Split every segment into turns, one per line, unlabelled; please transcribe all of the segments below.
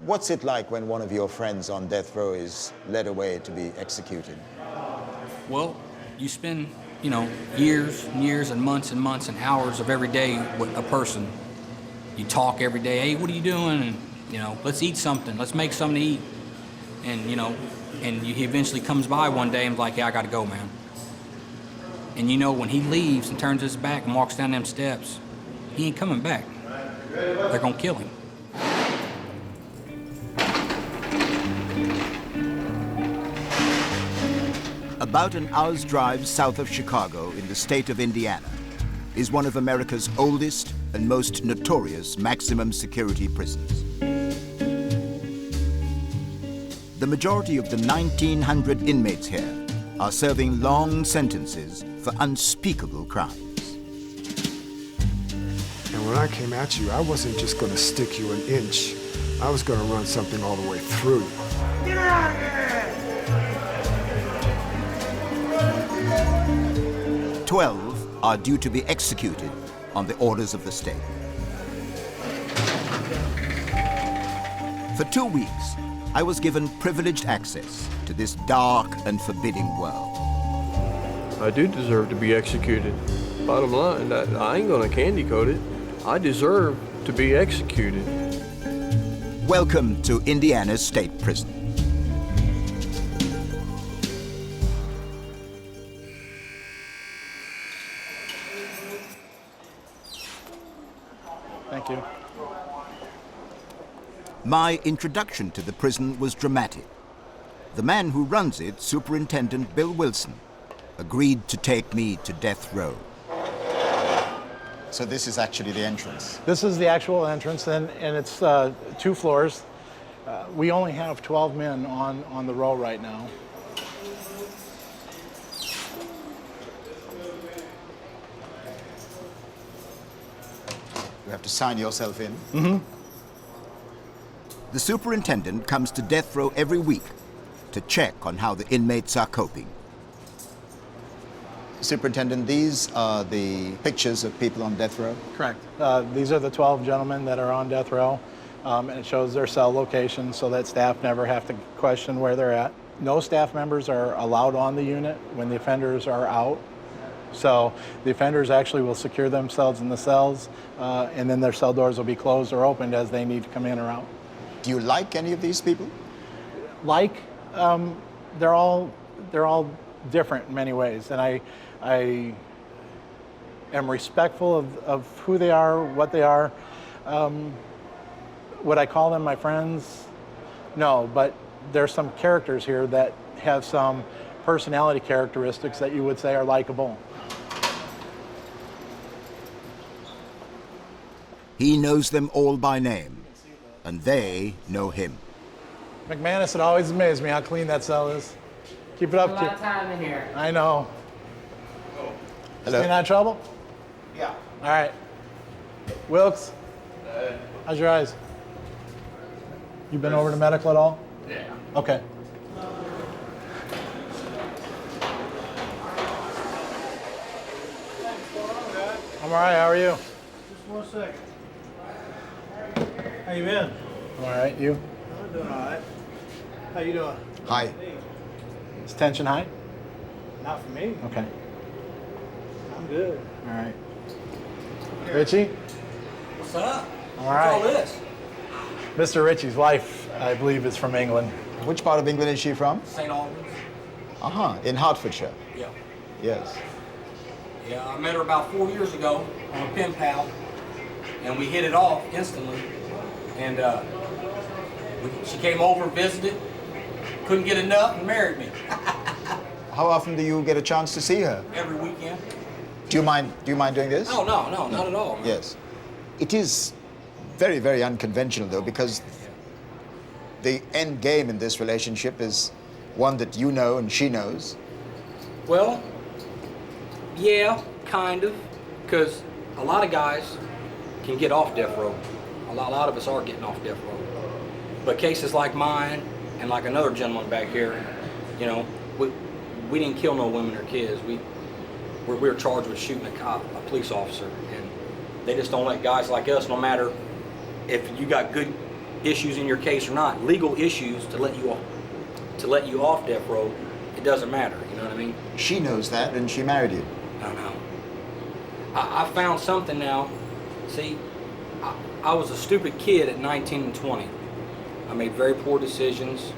What's it like when one of your friends on death row is led away to be executed?
Well, you spend, years and years and months and hours of every day with a person. You talk every day, hey, what are you doing? And, let's eat something, let's make something to eat. And, and he eventually comes by one day and is like, yeah, I gotta go, man. And when he leaves and turns his back and walks down them steps, he ain't coming back. They're gonna kill him.
About an hour's drive south of Chicago in the state of Indiana is one of America's oldest and most notorious maximum security prisons. The majority of the 1,900 inmates here are serving long sentences for unspeakable crimes.
And when I came at you, I wasn't just going to stick you an inch. I was going to run something all the way through you.
Get out of here!
12 are due to be executed on the orders of the state. For 2 weeks, I was given privileged access to this dark and forbidding world.
I do deserve to be executed. Bottom line, I ain't gonna candy coat it. I deserve to be executed.
Welcome to Indiana's state prison.
Thank you.
My introduction to the prison was dramatic. The man who runs it, Superintendent Bill Wilson, agreed to take me to death row.
So this is actually the entrance.
This is the actual entrance, and it's 2 floors. We only have 12 men on the row right now.
You have to sign yourself in.
Mm-hmm.
The superintendent comes to death row every week to check on how the inmates are coping.
Superintendent, these are the pictures of people on death row?
Correct. These are the 12 gentlemen that are on death row, and it shows their cell location so that staff never have to question where they're at. No staff members are allowed on the unit when the offenders are out. So the offenders actually will secure themselves in the cells, and then their cell doors will be closed or opened as they need to come in or out.
Do you like any of these people?
They're all different in many ways, and I am respectful of who they are, what they are. Would I call them my friends? No, but there's some characters here that have some personality characteristics that you would say are likable.
He knows them all by name, and they know him.
McManus, it always amazes me how clean that cell is. Keep it up,
kid. A lot of time in here.
I know.
Hello.
Staying out of trouble?
Yeah.
All right. Wilkes, how's your eyes? You been over to medical at all?
Yeah.
Okay. I'm all right, how are you?
Just 1 second. How you been?
I'm all right, you?
I'm doing all right. How you doing?
Hi.
Is tension high?
Not for me.
Okay.
I'm good.
All right. Ritchie?
What's up?
All right.
What's all this?
Mr. Ritchie's wife, I believe, is from England.
Which part of England is she from?
St. Albans.
Uh-huh, in Hertfordshire.
Yeah.
Yes.
Yeah, I met her about 4 years ago on a pen pal, and we hit it off instantly. And she came over, visited, couldn't get enough, and married me.
How often do you get a chance to see her?
Every weekend.
Do you mind doing this?
No, not at all. Man.
Yes. It is very, very unconventional, though, because the end game in this relationship is one that you know and she knows.
Well, yeah, kind of, because a lot of guys can get off death row. A lot of us are getting off death row. But cases like mine and like another gentleman back here, we didn't kill no women or kids. We were charged with shooting a police officer, and they just don't let guys like us, no matter if you got good issues in your case or not, legal issues to let you off death row, it doesn't matter. You know what I mean?
She knows that, and she married you.
I know. I found something now. See, I was a stupid kid at 19 and 20. I made very poor decisions.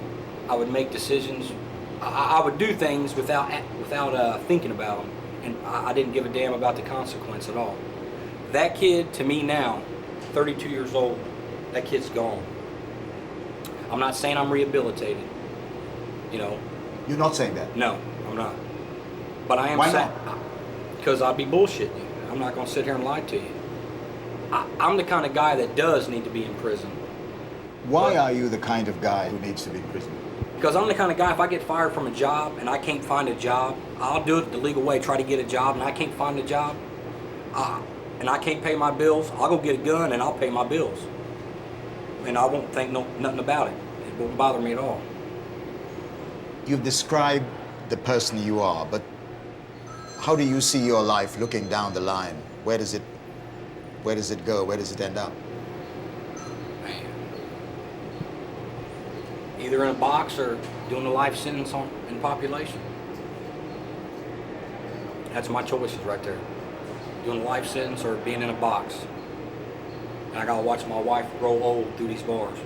I would make decisions. I would do things without thinking about them, and I didn't give a damn about the consequence at all. That kid, to me now, 32 years old, that kid's gone. I'm not saying I'm rehabilitated. You know.
You're not saying that?
No, I'm not. But I am
Why
saying,
not?
because I'd be bullshitting you. I'm not going to sit here and lie to you. I'm the kind of guy that does need to be in prison.
Why are you the kind of guy who needs to be in prison?
Because I'm the kind of guy, if I get fired from a job and I can't find a job, I'll do it the legal way, try to get a job, and I can't find a job, and I can't pay my bills, I'll go get a gun and I'll pay my bills. And I won't think nothing about it. It won't bother me at all.
You've described the person you are, but how do you see your life looking down the line? Where does it go? Where does it end up?
Man. Either in a box or doing a life sentence in population. That's my choices right there. Doing a life sentence or being in a box. And I gotta watch my wife grow old through these bars.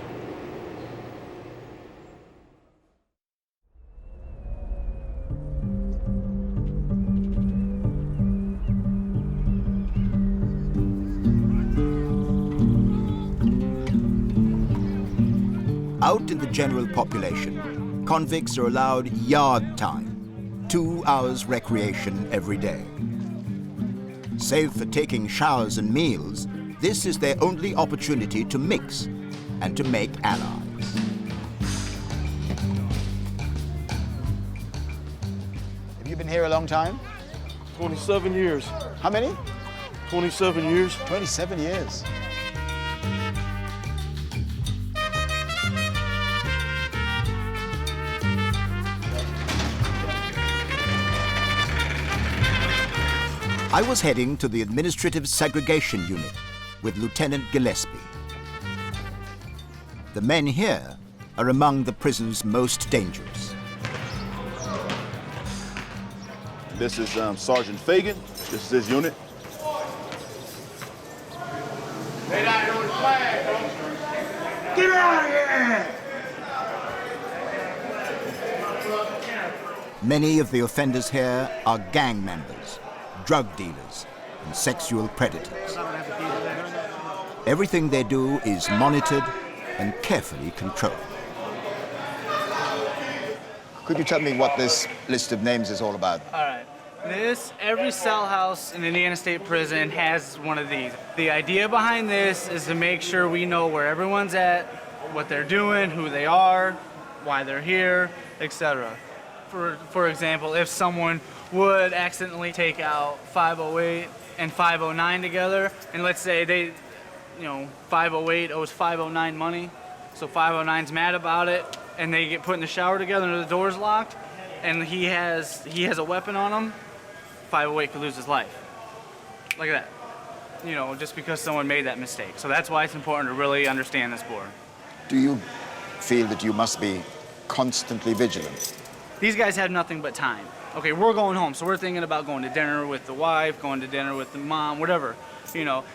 Out in the general population, convicts are allowed yard time, 2 hours recreation every day. Save for taking showers and meals, this is their only opportunity to mix and to make allies.
Have you been here a long time?
27 years.
How many?
27 years.
27 years.
I was heading to the Administrative Segregation Unit with Lieutenant Gillespie. The men here are among the prison's most dangerous.
This is Sergeant Fagan. This is his unit.
They down here on the flag, folks. Get out of here!
Many of the offenders here are gang members, drug dealers, and sexual predators. Everything they do is monitored and carefully controlled.
Could you tell me what this list of names is all about?
All right. Every cell house in Indiana State Prison has one of these. The idea behind this is to make sure we know where everyone's at, what they're doing, who they are, why they're here, etc. For example, if someone would accidentally take out 508 and 509 together, and let's say 508 owes 509 money, so 509's mad about it, and they get put in the shower together and the door's locked, and he has a weapon on him, 508 could lose his life. Like that. Just because someone made that mistake. So that's why it's important to really understand this board.
Do you feel that you must be constantly vigilant?
These guys have nothing but time. Okay, we're going home, so we're thinking about going to dinner with the wife, going to dinner with the mom, whatever.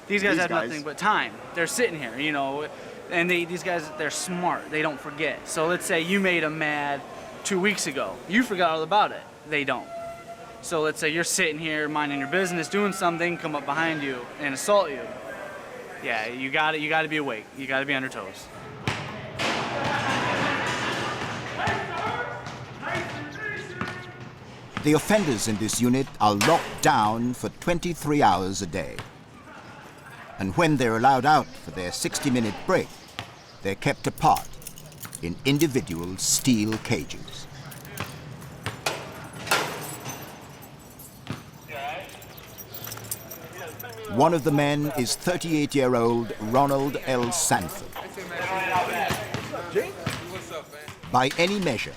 These guys have nothing but time. They're sitting here, and these guys, they're smart. They don't forget. So let's say you made them mad 2 weeks ago. You forgot all about it. They don't. So let's say you're sitting here minding your business, doing something, come up behind you and assault you. Yeah, you got to be awake. You got to be on your toes.
The offenders in this unit are locked down for 23 hours a day. And when they're allowed out for their 60-minute break, they're kept apart in individual steel cages. One of the men is 38-year-old Ronald L. Sanford. By any measure,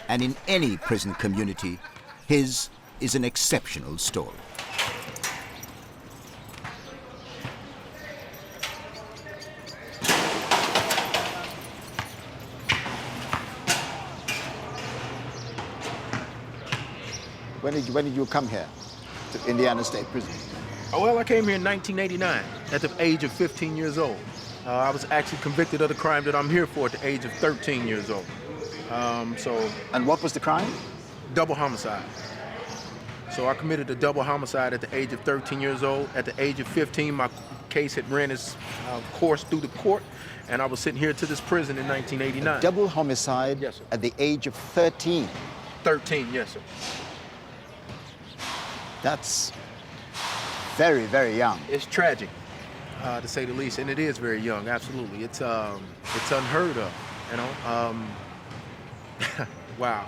and in any prison community, his is an exceptional story.
When did you come here to Indiana State Prison?
Oh, well, I came here in 1989 at the age of 15 years old. I was actually convicted of the crime that I'm here for at the age of 13 years old.
And what was the crime?
Double homicide. So I committed a double homicide at the age of 13 years old. At the age of 15, my case had ran its course through the court, and I was sitting here to this prison in 1989.
A double homicide,
yes, sir,
at the age of 13?
13, yes, sir.
That's very, very young.
It's tragic, to say the least, and it is very young, absolutely. It's unheard of, you know. Wow.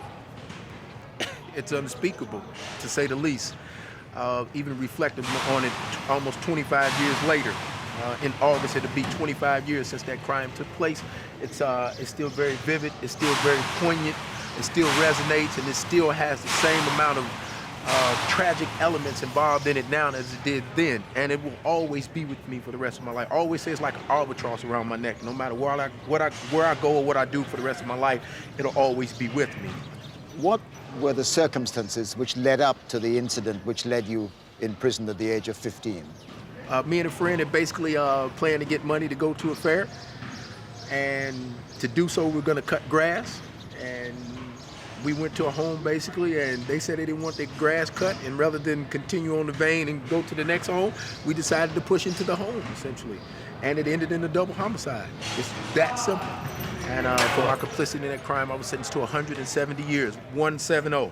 It's unspeakable, to say the least. Even reflecting on it almost 25 years later. In August, it'll be 25 years since that crime took place. It's still very vivid, it's still very poignant, it still resonates, and it still has the same amount of tragic elements involved in it now as it did then. And it will always be with me for the rest of my life. I always say it's like an albatross around my neck. No matter where I go or what I do for the rest of my life, it'll always be with me.
What were the circumstances which led up to the incident which led you in prison at the age of 15?
Me and a friend had basically planned to get money to go to a fair. And to do so, we're gonna cut grass. And we went to a home basically, and they said they didn't want their grass cut. And rather than continue on the vein and go to the next home, we decided to push into the home essentially. And it ended in a double homicide. It's that simple. And for our complicity in that crime, I was sentenced to 170 years, 170.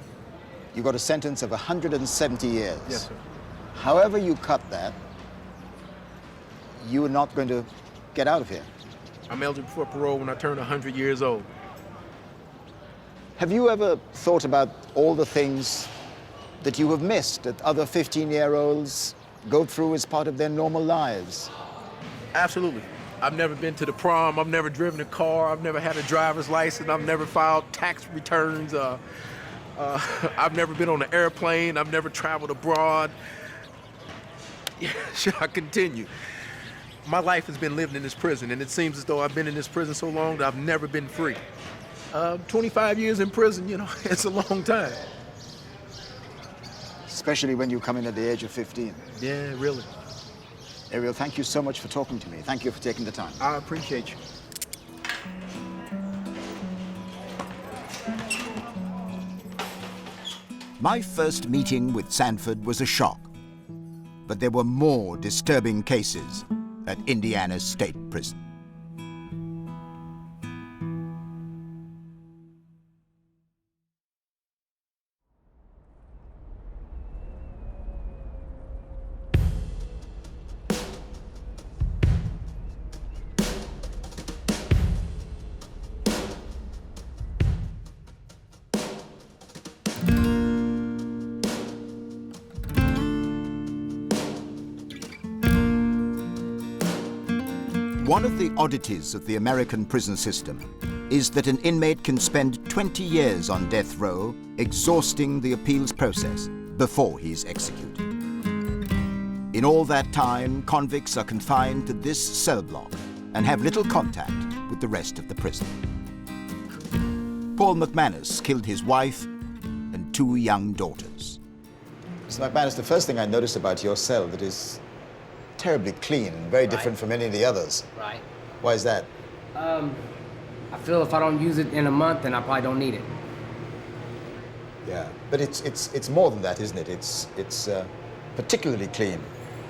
You got a sentence of 170 years.
Yes, sir.
However you cut that, you are not going to get out of here.
I'm eligible for parole when I turn 100 years old.
Have you ever thought about all the things that you have missed that other 15-year-olds go through as part of their normal lives?
Absolutely. I've never been to the prom, I've never driven a car, I've never had a driver's license, I've never filed tax returns, I've never been on an airplane, I've never traveled abroad. Should I continue? My life has been lived in this prison, and it seems as though I've been in this prison so long that I've never been free. 25 years in prison, you know, it's a long time.
Especially when you come in at the age of 15.
Yeah, really.
Ariel, thank you so much for talking to me. Thank you for taking the time.
I appreciate you.
My first meeting with Sanford was a shock, but there were more disturbing cases at Indiana's state prison. One of the oddities of the American prison system is that an inmate can spend 20 years on death row exhausting the appeals process before he's executed. In all that time, convicts are confined to this cell block and have little contact with the rest of the prison. Paul McManus killed his wife and 2 young daughters.
Mr. McManus, the first thing I noticed about your cell that is terribly clean and very different from any of the others.
Right.
Why is that?
I feel if I don't use it in a month, then I probably don't need it.
Yeah, but it's more than that, isn't it? It's particularly clean.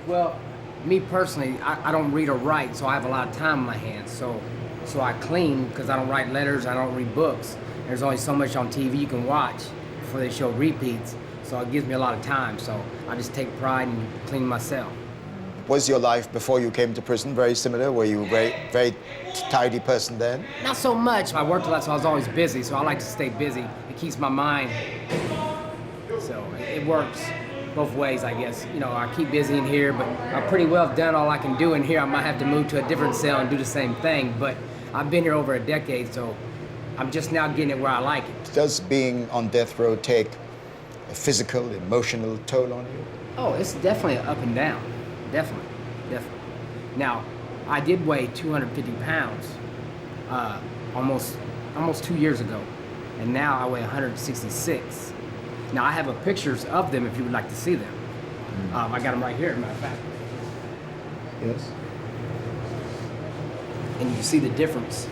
Well, me personally, I don't read or write, so I have a lot of time on my hands. So I clean because I don't write letters, I don't read books. There's only so much on TV you can watch before they show repeats, so it gives me a lot of time. So I just take pride in cleaning my cell.
Was your life before you came to prison very similar? Were you a very tidy person then?
Not so much. I worked a lot, so I was always busy, so I like to stay busy. It keeps my mind, so it works both ways, I guess. You know, I keep busy in here, but I've pretty well done all I can do in here. I might have to move to a different cell and do the same thing, but I've been here over a decade, so I'm just now getting it where I like it.
Does being on death row take a physical, emotional toll on you?
Oh, it's definitely up and down. Definitely. Now, I did weigh 250 pounds almost 2 years ago, and now I weigh 166. Now I have pictures of them if you would like to see them. I got them right here, as a matter of fact.
Yes.
And you see the difference.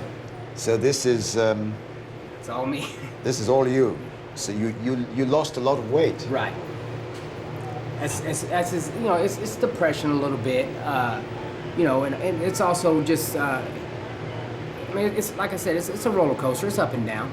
So this is
It's all me.
this is all you. So you lost a lot of weight.
Right. It's you know, it's depression a little bit, you know, and it's also just, I mean, it's like I said, it's a roller coaster. It's up and down.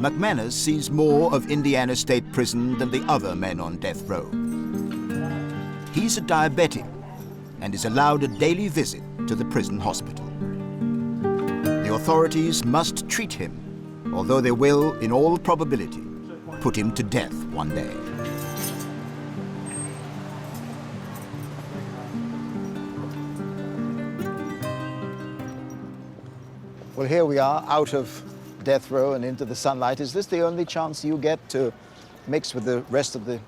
McManus sees more of Indiana State Prison than the other men on death row. He's a diabetic and is allowed a daily visit to the prison hospital. The authorities must treat him, although they will, in all probability, put him to death one day.
Well, here we are, out of death row and into the sunlight. Is this the only chance you get to mix with the rest of the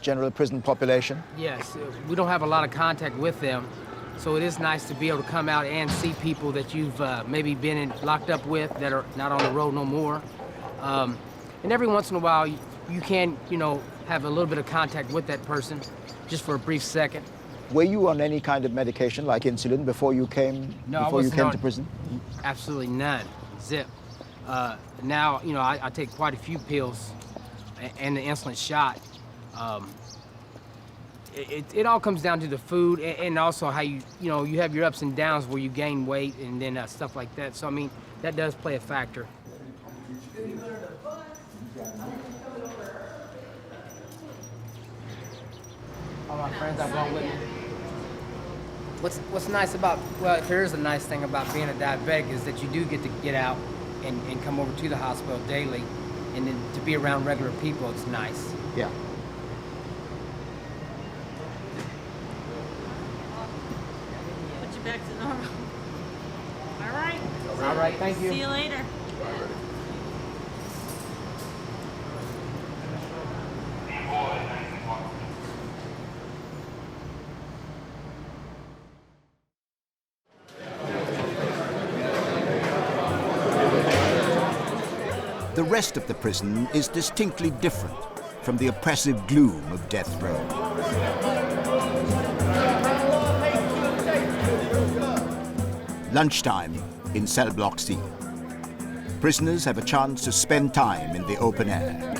general prison population?
Yes, we don't have a lot of contact with them, so it is nice to be able to come out and see people that you've maybe been locked up with that are not on the road no more. And every once in a while, you can, you know, have a little bit of contact with that person, just for a brief second.
Were you on any kind of medication, like insulin, before you came to prison?
Absolutely none. Zip. Now, you know, I take quite a few pills and the insulin shot. It all comes down to the food and also how you know, you have your ups and downs where you gain weight and then stuff like that. So, I mean, that does play a factor. All my friends I brought with me. What's nice about, well, if there is a nice thing about being a diabetic is that you do get to get out and come over to the hospital daily, and then to be around regular people, it's nice.
Yeah.
Put you back to normal. All right.
All right, thank you.
See you later.
The rest of the prison is distinctly different from the oppressive gloom of death row. Lunchtime in cell block C. Prisoners have a chance to spend time in the open air.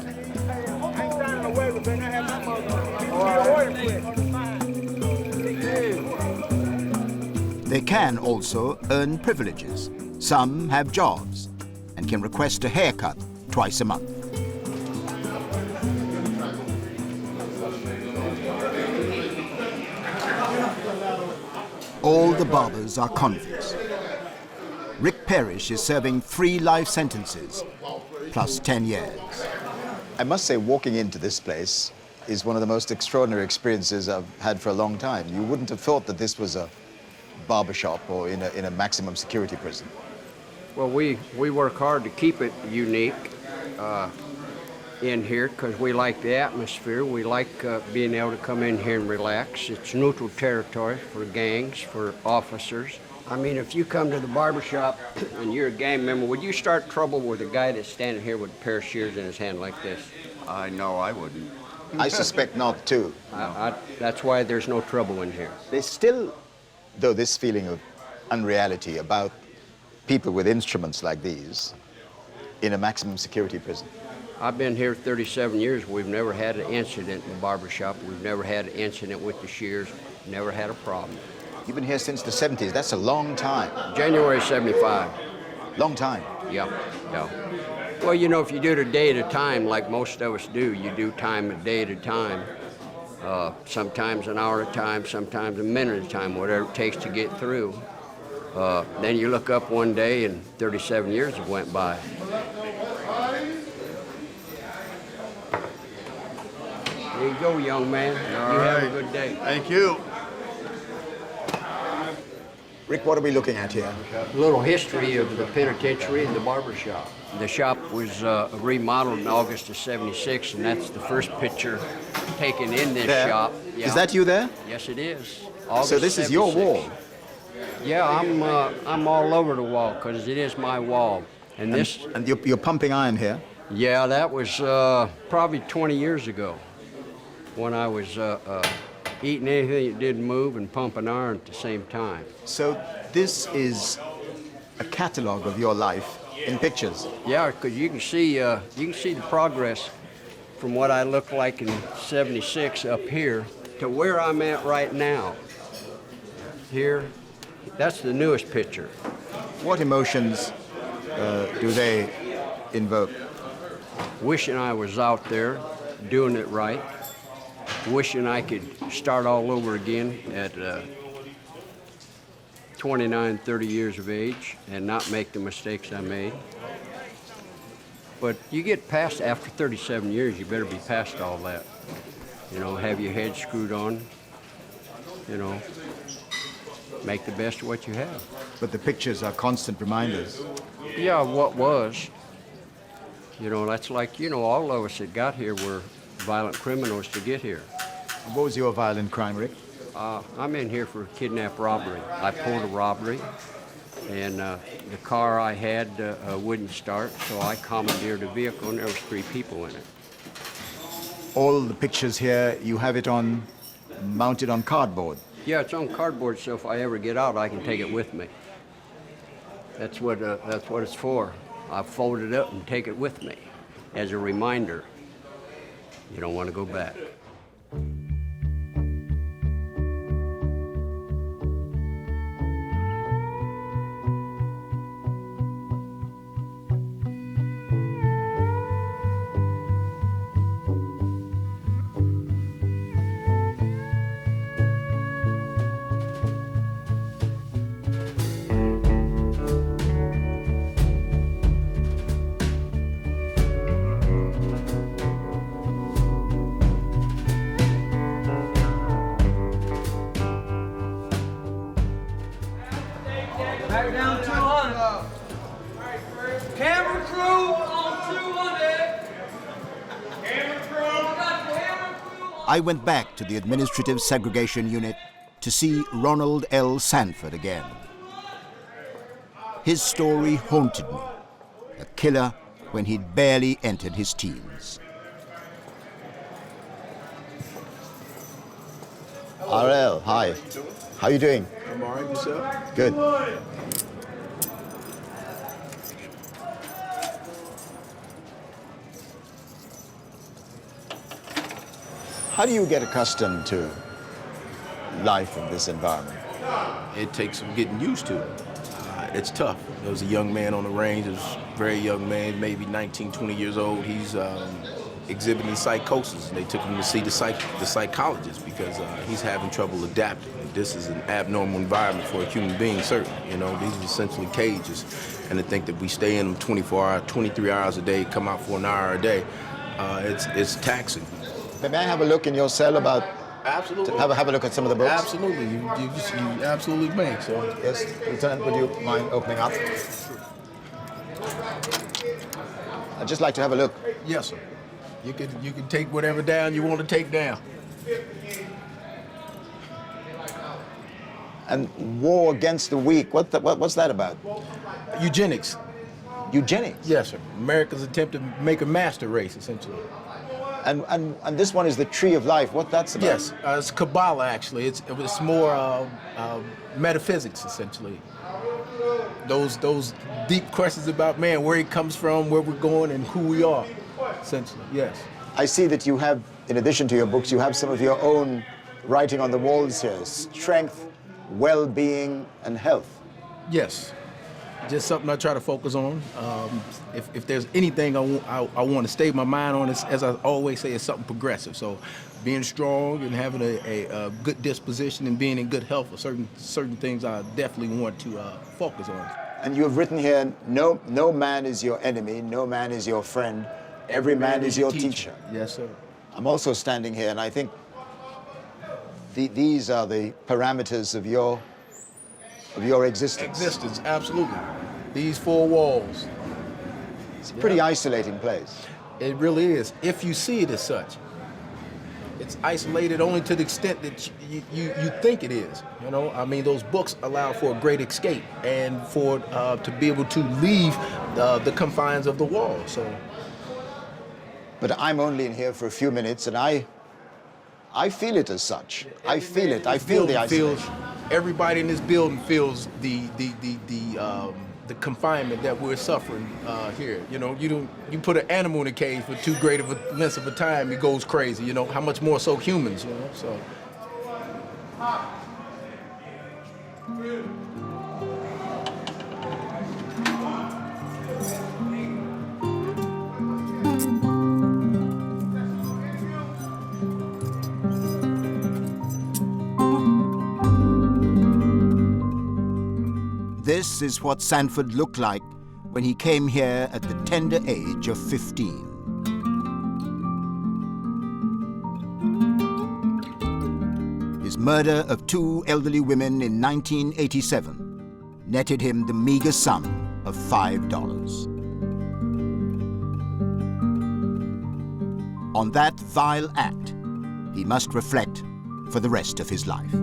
They can also earn privileges. Some have jobs and can request a haircut twice a month. All the barbers are convicts. Rick Parrish is serving 3 life sentences, plus 10 years.
I must say, walking into this place is one of the most extraordinary experiences I've had for a long time. You wouldn't have thought that this was a barbershop or in a maximum security prison.
Well, we work hard to keep it unique in here because we like the atmosphere. We like being able to come in here and relax. It's neutral territory for gangs, for officers. I mean, if you come to the barbershop and you're a gang member, would you start trouble with a guy that's standing here with a pair of shears in his hand like this?
No, I wouldn't.
I suspect not, too.
That's why there's no trouble in here.
There's still, though, this feeling of unreality about people with instruments like these in a maximum security prison.
I've been here 37 years. We've never had an incident in the barbershop. We've never had an incident with the shears. Never had a problem.
You've been here since the 70s. That's a long time.
January 75.
Long time.
Yeah. Well, you know, if you do it a day at a time, like most of us do, you do time a day at a time. Sometimes an hour at a time, sometimes a minute at a time, whatever it takes to get through. Then you look up one day and 37 years have went by. There you go, young man.
All
you
right.
have a good day.
Thank you.
Rick, what are we looking at here?
A little history of the penitentiary and the barber shop. The shop was remodeled in August of '76, and that's the first picture taken in this
There.
shop. Yeah.
Is that you there?
Yes, it is.
So this is your wall?
Yeah, I'm all over the wall because it is my wall. And this.
And you're pumping iron here?
Yeah, that was probably 20 years ago when I was eating anything that didn't move and pumping iron at the same time.
So this is a catalog of your life in pictures?
Yeah, because you can see the progress from what I looked like in '76 up here to where I'm at right now. Here, that's the newest picture.
What emotions do they invoke?
Wishing I was out there doing it right. Wishing I could start all over again at 29, 30 years of age and not make the mistakes I made. But you get past, after 37 years, you better be past all that. You know, have your head screwed on, you know, make the best of what you have.
But the pictures are constant reminders.
Yeah, what was. You know, that's like, you know, all of us that got here were violent criminals to get here.
What was your violent crime, Rick?
I'm in here for kidnap robbery. I pulled a robbery, and the car I had wouldn't start, so I commandeered a vehicle, and there was 3 people in it.
All the pictures here, you have it on, mounted on cardboard?
Yeah, it's on cardboard, so if I ever get out, I can take it with me. That's what it's for. I fold it up and take it with me as a reminder. You don't want to go back.
Back down 200. Camera crew on 200. Camera crew.
I went back to the administrative segregation unit to see Ronald L. Sanford again. His story haunted me. A killer when he'd barely entered his teens.
RL, hi. How you doing?
I'm all right, yourself?
Good. How do you get accustomed to life in this environment?
It takes some getting used to. It's tough. There was a young man on the range, a very young man, maybe 19, 20 years old. He's exhibiting psychosis. They took him to see the psychologist because he's having trouble adapting. This is an abnormal environment for a human being, certainly. You know, these are essentially cages. And to think that we stay in them 24 hours, 23 hours a day, come out for an hour a day, it's taxing.
May I have a look in your cell about...
Absolutely.
Have a look at some of the books?
Absolutely. You absolutely may, so.
Yes, Lieutenant, would you mind opening up? I'd just like to have a look.
Yes, sir. You can take whatever down you want to take down.
And war against the weak, what's that about?
Eugenics.
Eugenics?
Yes, sir. America's attempt to make a master race, essentially.
And this one is the tree of life. What that's about?
Yes, it's Kabbalah, actually. It's more metaphysics, essentially. Those deep questions about man, where he comes from, where we're going, and who we are, essentially, yes.
I see that you have, in addition to your books, you have some of your own writing on the walls here. Strength, well-being, and health.
Yes. Just something I try to focus on. If there's anything I want to stay my mind on, as I always say, it's something progressive. So being strong and having a good disposition and being in good health are certain things I definitely want to focus on.
And you have written here, no man is your enemy, no man is your friend, every man is your teacher.
Yes, sir.
I'm also standing here, and I think these are the parameters of your of your existence.
Existence, absolutely. These four walls.
It's a pretty isolating place.
It really is, if you see it as such. It's isolated only to the extent that you think it is. You know, I mean, those books allow for a great escape and for to be able to leave the confines of the wall. So,
but I'm only in here for a few minutes, and I feel it as such. I feel it. I feel the isolation.
Everybody in this building feels the confinement that we're suffering here. You know, you put an animal in a cage for too great of a length of a time, it goes crazy. You know, how much more so humans? You know, so.
This is what Sanford looked like when he came here at the tender age of 15. His murder of 2 elderly women in 1987 netted him the meager sum of $5. On that vile act, he must reflect for the rest of his life.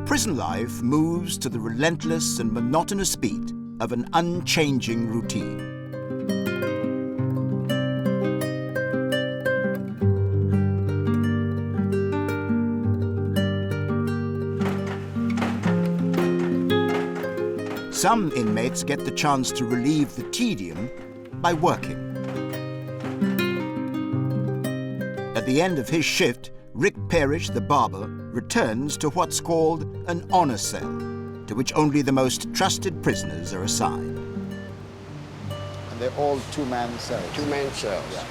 Prison life moves to the relentless and monotonous beat of an unchanging routine. Some inmates get the chance to relieve the tedium by working. At the end of his shift, Rick Parrish, the barber, returns to what's called an honor cell, to which only the most trusted prisoners are assigned.
And they're all two-man cells?
Two-man cells.
Yeah.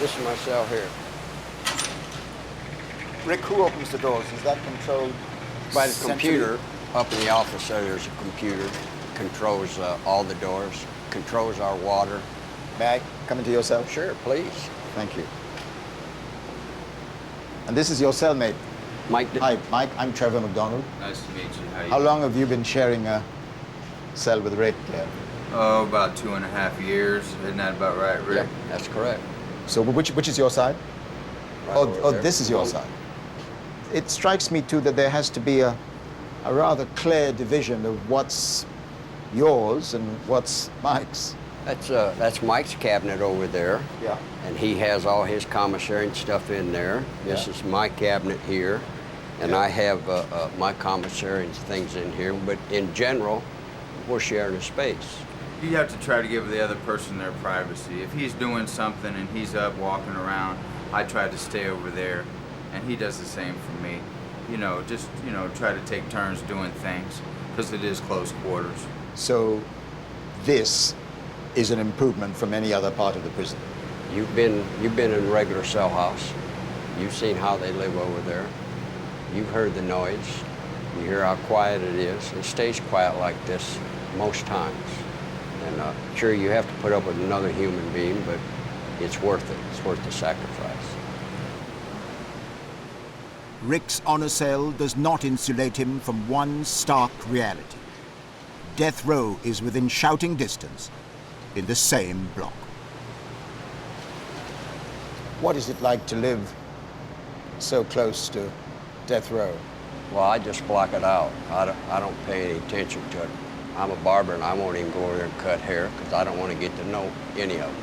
This is my cell here.
Rick, who opens the doors? Is that controlled
by the computer? Up in the office there's a computer, controls all the doors, controls our water.
May I come into your cell?
Sure, please.
Thank you. And this is your cellmate?
Mike.
Hi, Mike. I'm Trevor McDonald.
Nice to meet you.
How long have you been sharing a cell with Rick?
Oh, about 2.5 years. Isn't that about right, Rick?
Yep, that's correct.
So which is your side?
Right
this is your side. It strikes me, too, that there has to be a rather clear division of what's yours and what's Mike's.
That's Mike's cabinet over there.
Yeah.
And he has all his commissary and stuff in there. This is my cabinet here. And I have my commissary and things in here. But in general, we're sharing a space.
You have to try to give the other person their privacy. If he's doing something and he's up walking around, I try to stay over there. And he does the same for me. You know, just, try to take turns doing things, because it is close quarters.
So this is an improvement from any other part of the prison?
You've been in regular cell house. You've seen how they live over there. You've heard the noise. You hear how quiet it is. It stays quiet like this most times. And sure, you have to put up with another human being, but it's worth it. It's worth the sacrifice.
Rick's honor cell does not insulate him from one stark reality. Death row is within shouting distance in the same block.
What is it like to live so close to death row?
Well, I just block it out. I don't pay any attention to it. I'm a barber and I won't even go over there and cut hair because I don't want to get to know any of them.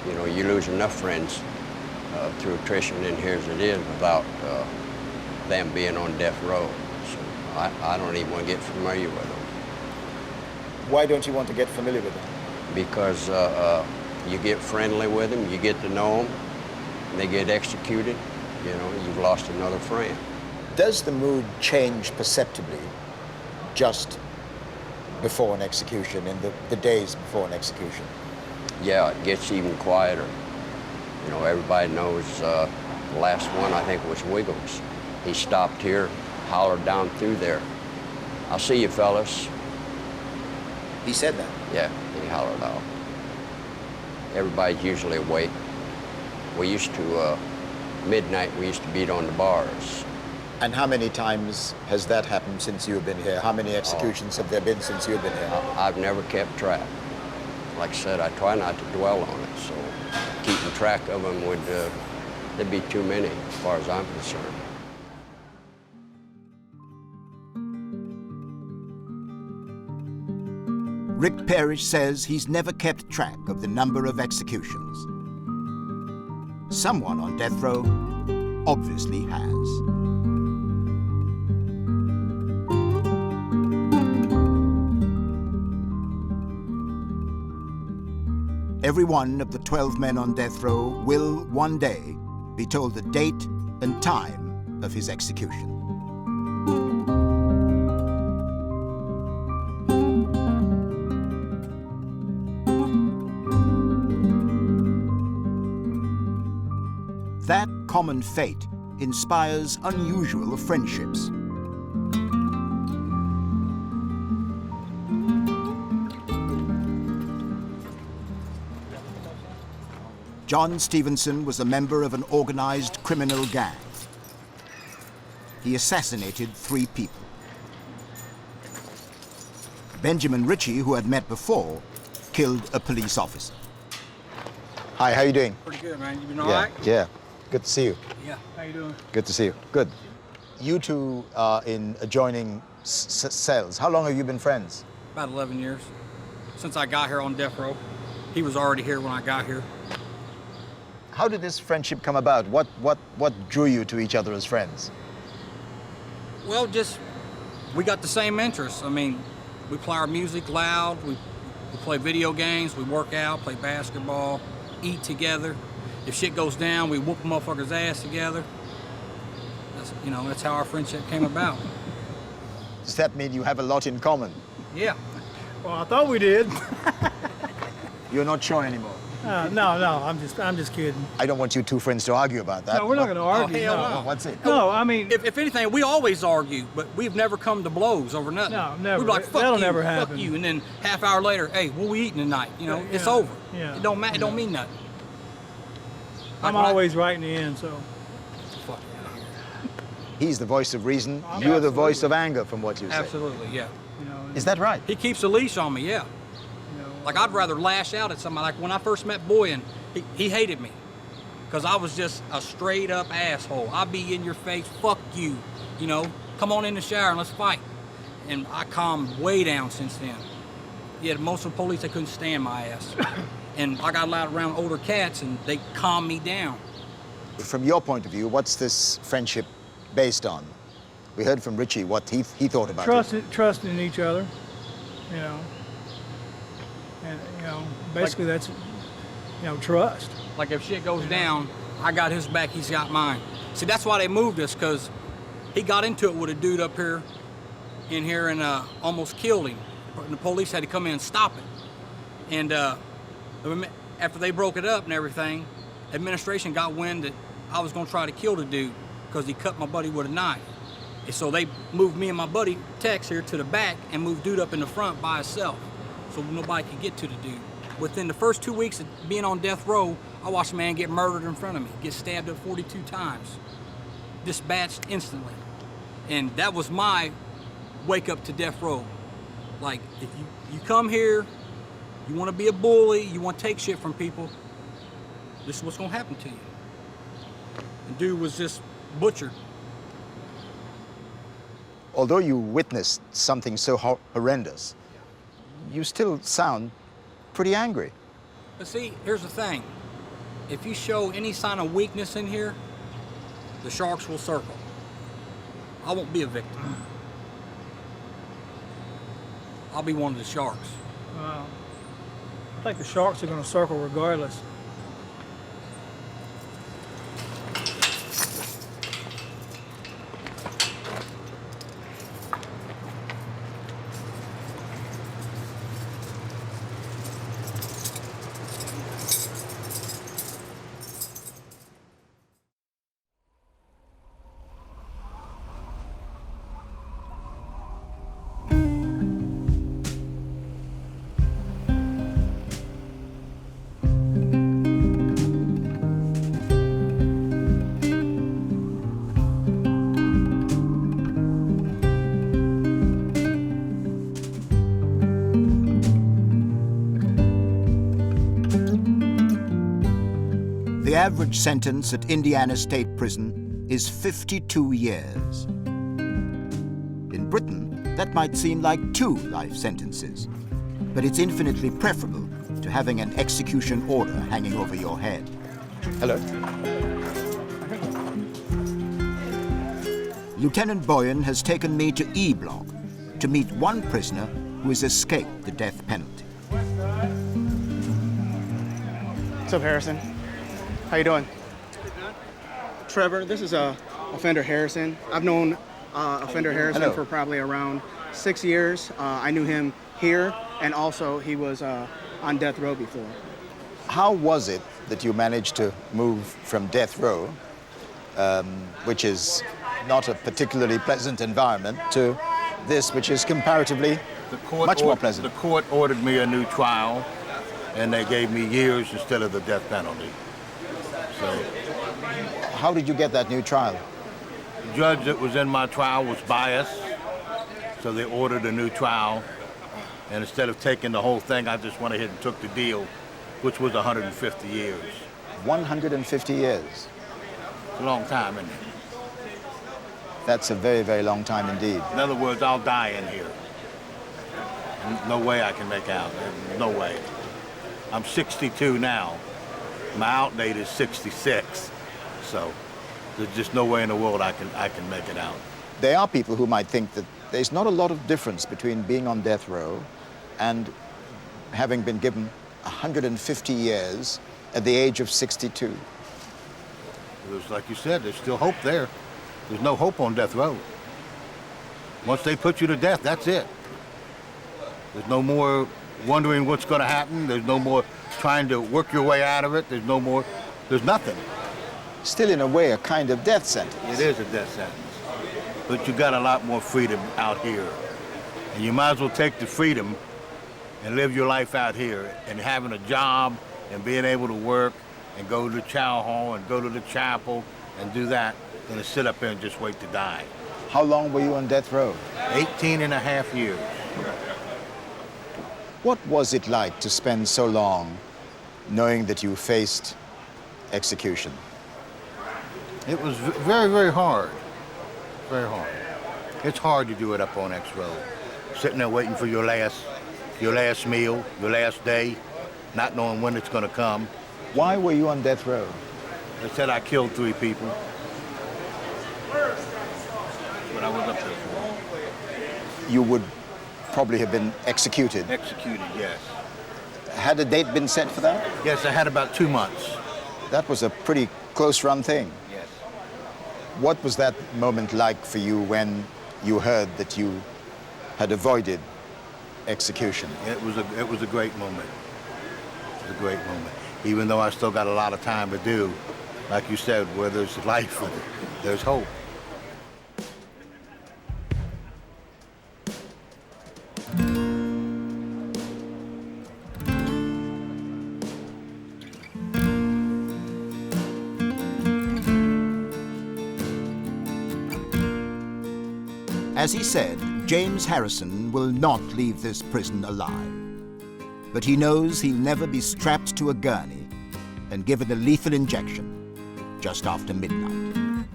You know, you lose enough friends through attrition in here as it is without them being on death row. So I don't even want to get familiar with them.
Why don't you want to get familiar with them?
Because you get friendly with them, you get to know them, and they get executed, you know, you've lost another friend.
Does the mood change perceptibly just before an execution, in the days before an execution?
Yeah, it gets even quieter. You know, everybody knows the last one, I think, was Wiggles. He stopped here, hollered down through there, "I'll see you, fellas."
He said that?
Yeah, he hollered out. Everybody's usually awake. We used to, midnight, we used to beat on the bars.
And how many times has that happened since you've been here? How many executions have there been since you've been here?
I've never kept track. Like I said, I try not to dwell on it, so keeping track of them would, there'd be too many, as far as I'm concerned.
Rick Parrish says he's never kept track of the number of executions. Someone on death row obviously has. Every one of the 12 men on death row will one day be told the date and time of his execution. That common fate inspires unusual friendships. John Stevenson was a member of an organized criminal gang. He assassinated 3 people. Benjamin Ritchie, who had met before, killed a police officer.
Hi, how you doing?
Pretty good, man. You been all right?
Yeah. Good to see you.
Yeah. How you doing?
Good to see you. Good. You two are in adjoining cells. How long have you been friends?
About 11 years. Since I got here on death row. He was already here when I got here.
How did this friendship come about? What drew you to each other as friends?
Well, we got the same interests. I mean, we play our music loud, we play video games, we work out, play basketball, eat together. If shit goes down, we whoop a motherfucker's ass together. That's how our friendship came about.
Does that mean you have a lot in common?
Yeah.
Well, I thought we did.
You're not sure anymore?
No, I'm just kidding.
I don't want you two friends to argue about that.
No, we're not going to argue.
Oh, hell no.
What's it?
No, I mean...
If anything, we always argue, but we've never come to blows over nothing.
No, never.
We're like, fuck
That'll
you,
never
fuck
happen.
you, and then half hour later, hey, what we eating tonight? It's over.
Yeah.
It don't matter. It don't mean nothing.
I'm always right in the end, so...
Fuck out of here.
He's the voice of reason. You're the voice of anger, from what you say.
Absolutely, yeah.
Is that right?
He keeps a leash on me, yeah. Like, I'd rather lash out at somebody. Like, when I first met Boyan, he hated me because I was just a straight up asshole. I'd be in your face, fuck you, come on in the shower and let's fight. And I calmed way down since then. Yeah, most of the police, they couldn't stand my ass. And I got allowed around older cats and they calmed me down.
From your point of view, what's this friendship based on? We heard from Ritchie what he thought about it.
Trusting each other, And, basically that's, trust.
Like if shit goes down, I got his back, he's got mine. See, that's why they moved us, because he got into it with a dude up here, and almost killed him. And the police had to come in and stop it. And after they broke it up and everything, administration got wind that I was gonna try to kill the dude because he cut my buddy with a knife. And so they moved me and my buddy Tex here to the back and moved dude up in the front by himself, so nobody could get to the dude. Within the first 2 weeks of being on death row, I watched a man get murdered in front of me, get stabbed up 42 times, dispatched instantly. And that was my wake up to death row. Like, if you come here, you want to be a bully, you want to take shit from people, this is what's going to happen to you. The dude was just butchered.
Although you witnessed something so horrendous, you still sound pretty angry.
But see, here's the thing. If you show any sign of weakness in here, the sharks will circle. I won't be a victim. I'll be one of the sharks.
I think the sharks are going to circle regardless.
average sentence at Indiana State Prison is 52 years. In Britain, that might seem like 2 life sentences, but it's infinitely preferable to having an execution order hanging over your head.
Hello.
Lieutenant Boyan has taken me to E Block to meet one prisoner who has escaped the death penalty.
What's up, Harrison? How you doing? Trevor, this is Offender Harrison. I've known Offender Harrison
Hello.
for probably around 6 years. I knew him here, and also he was on death row before.
How was it that you managed to move from death row, which is not a particularly pleasant environment, to this, which is comparatively much more pleasant?
The court ordered me a new trial, and they gave me years instead of the death penalty. So,
how did you get that new trial?
The judge that was in my trial was biased, so they ordered a new trial. And instead of taking the whole thing, I just went ahead and took the deal, which was 150 years.
150 years?
It's a long time, isn't it?
That's a very, very long time indeed.
In other words, I'll die in here. No way I can make out. No way. I'm 62 now. My out date is 66. So there's just no way in the world I can make it out.
There are people who might think that there's not a lot of difference between being on death row and having been given 150 years at the age of 62.
It was like you said, there's still hope there. There's no hope on death row. Once they put you to death, that's it. There's no more wondering what's going to happen. There's no more trying to work your way out of it. There's nothing.
Still, in a way, a kind of death sentence.
It is a death sentence. But you got a lot more freedom out here. And you might as well take the freedom and live your life out here, and having a job and being able to work and go to the chow hall and go to the chapel and do that than to sit up here and just wait to die.
How long were you on death row?
18 and a half years.
What was it like to spend so long knowing that you faced execution?
It was very, very hard. Very hard. It's hard to do it up on X Road. Sitting there waiting for your last meal, your last day, not knowing when it's going to come.
Why were you on death row?
They said I killed 3 people. That's what I was up there for.
You would probably have been executed.
Executed, yes.
Had a date been set for that?
Yes, I had about 2 months.
That was a pretty close run thing.
Yes.
What was that moment like for you when you heard that you had avoided execution?
It was a great moment. It was a great moment. Even though I still got a lot of time to do, like you said, where there's life, there's hope.
As he said, James Harrison will not leave this prison alive. But he knows he'll never be strapped to a gurney and given a lethal injection just after midnight.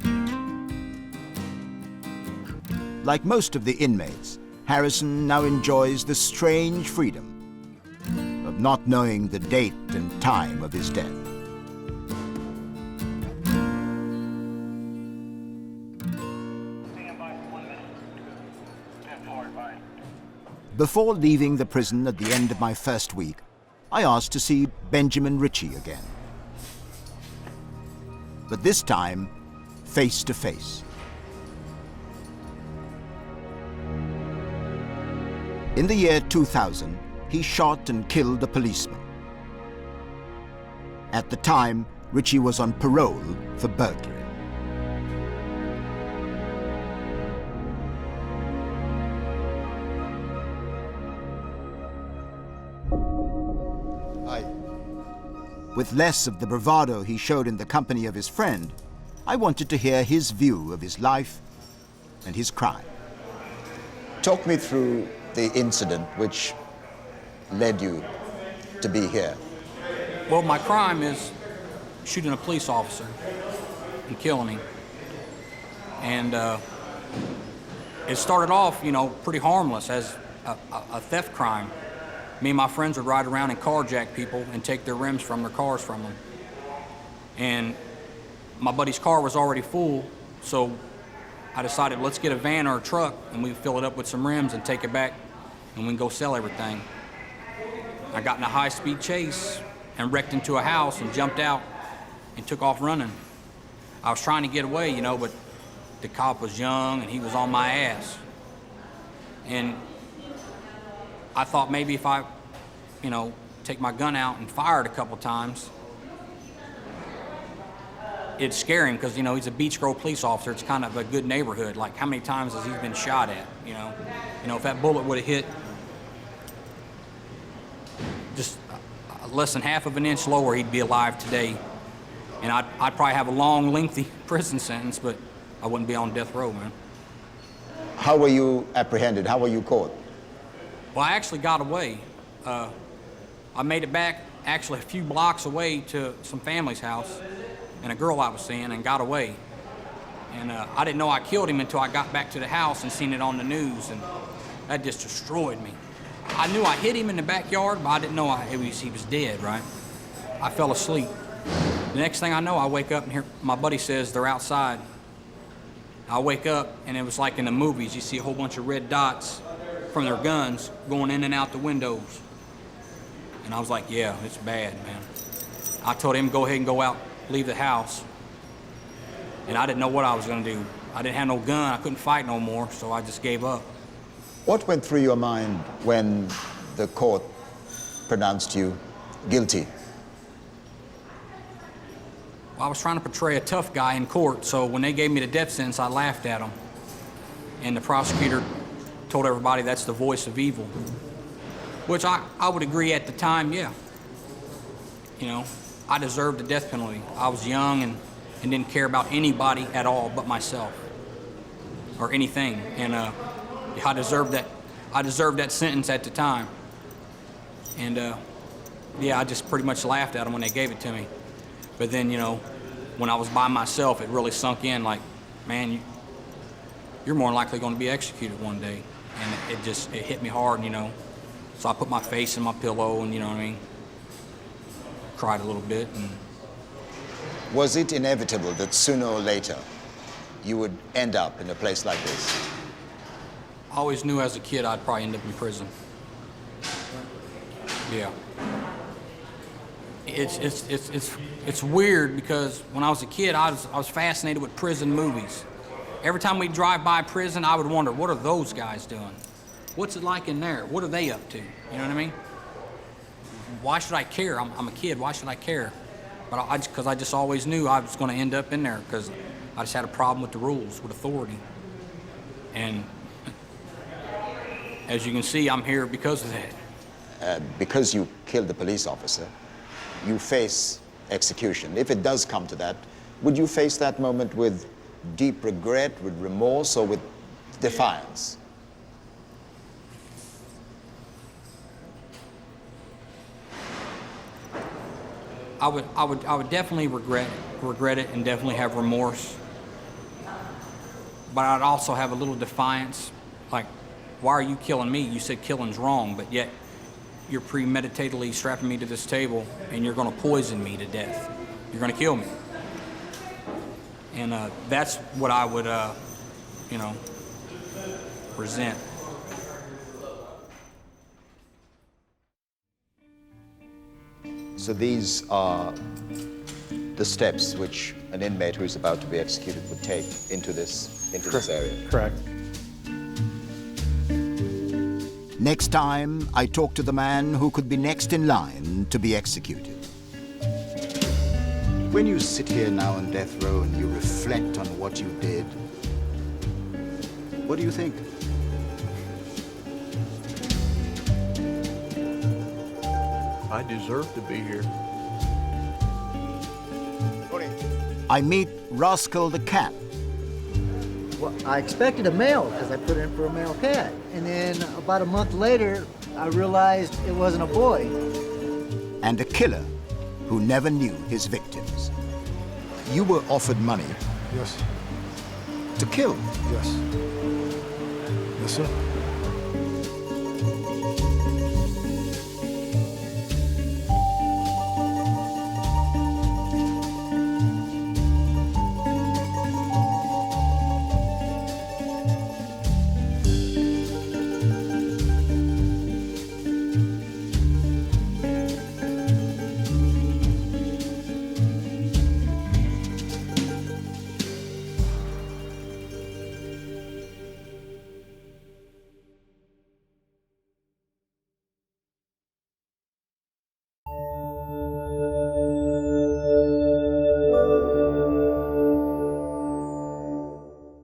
Like most of the inmates, Harrison now enjoys the strange freedom of not knowing the date and time of his death. Before leaving the prison at the end of my first week, I asked to see Benjamin Ritchie again. But this time, face to face. In the year 2000, he shot and killed a policeman. At the time, Ritchie was on parole for burglary. With less of the bravado he showed in the company of his friend, I wanted to hear his view of his life and his crime.
Talk me through the incident which led you to be here.
Well, my crime is shooting a police officer and killing him. And it started off, you know, pretty harmless as a theft crime. Me and my friends would ride around and carjack people and take their rims from their cars from them. And my buddy's car was already full, so I decided, let's get a van or a truck and we fill it up with some rims and take it back and we can go sell everything. I got in a high-speed chase and wrecked into a house and jumped out and took off running. I was trying to get away, you know, but the cop was young and he was on my ass. And I thought maybe if I, you know, take my gun out and fire it a couple times, it'd scare him because, you know, he's a Beach Grove police officer. It's kind of a good neighborhood. Like, how many times has he been shot at, you know? You know, if that bullet would have hit just less than half of an inch lower, he'd be alive today. And I'd probably have a long, lengthy prison sentence, but I wouldn't be on death row, man.
How were you apprehended? How were you caught?
Well, I actually got away. I made it back actually a few blocks away to some family's house and a girl I was seeing and got away. And I didn't know I killed him until I got back to the house and seen it on the news, and that just destroyed me. I knew I hit him in the backyard, but I didn't know he was dead, right? I fell asleep. The next thing I know, I wake up and hear my buddy says they're outside. I wake up and it was like in the movies. You see a whole bunch of red dots from their guns going in and out the windows. And I was like, yeah, it's bad, man. I told him, go ahead and go out, leave the house. And I didn't know what I was gonna do. I didn't have no gun, I couldn't fight no more, so I just gave up.
What went through your mind when the court pronounced you guilty?
Well, I was trying to portray a tough guy in court, so when they gave me the death sentence, I laughed at them. And the prosecutor told everybody that's the voice of evil, which I would agree at the time, yeah. You know, I deserved the death penalty. I was young and didn't care about anybody at all but myself or anything. And I deserved that sentence at the time. And yeah, I just pretty much laughed at them when they gave it to me. But then, you know, when I was by myself, it really sunk in like, man, you're more likely going to be executed one day. And it hit me hard, you know. So I put my face in my pillow and, you know what I mean, cried a little bit. And
was it inevitable that sooner or later you would end up in a place like this?
I always knew as a kid I'd probably end up in prison. Yeah. It's weird because when I was a kid, I was fascinated with prison movies. Every time we'd drive by prison, I would wonder, what are those guys doing? What's it like in there? What are they up to? You know what I mean? Why should I care? I'm a kid, why should I care? But because I just always knew I was going to end up in there because I just had a problem with the rules, with authority. And as you can see, I'm here because of that.
Because you killed the police officer, you face execution. If it does come to that, would you face that moment with deep regret, with remorse, or with defiance?
I would definitely regret it and definitely have remorse. But I'd also have a little defiance, like, why are you killing me? You said killing's wrong, but yet you're premeditatedly strapping me to this table and you're gonna poison me to death. You're gonna kill me. And that's what I would, you know, resent.
So these are the steps which an inmate who is about to be executed would take into this area.
Correct.
Next time, I talk to the man who could be next in line to be executed.
When you sit here now on death row and you reflect on what you did, what do you think?
I deserve to be here.
I meet Rascal the cat.
Well, I expected a male because I put in for a male cat. And then about a month later, I realized it wasn't a boy.
And a killer. who never knew his victims.
You were offered money
Yes.
to kill.
Yes. Yes, sir.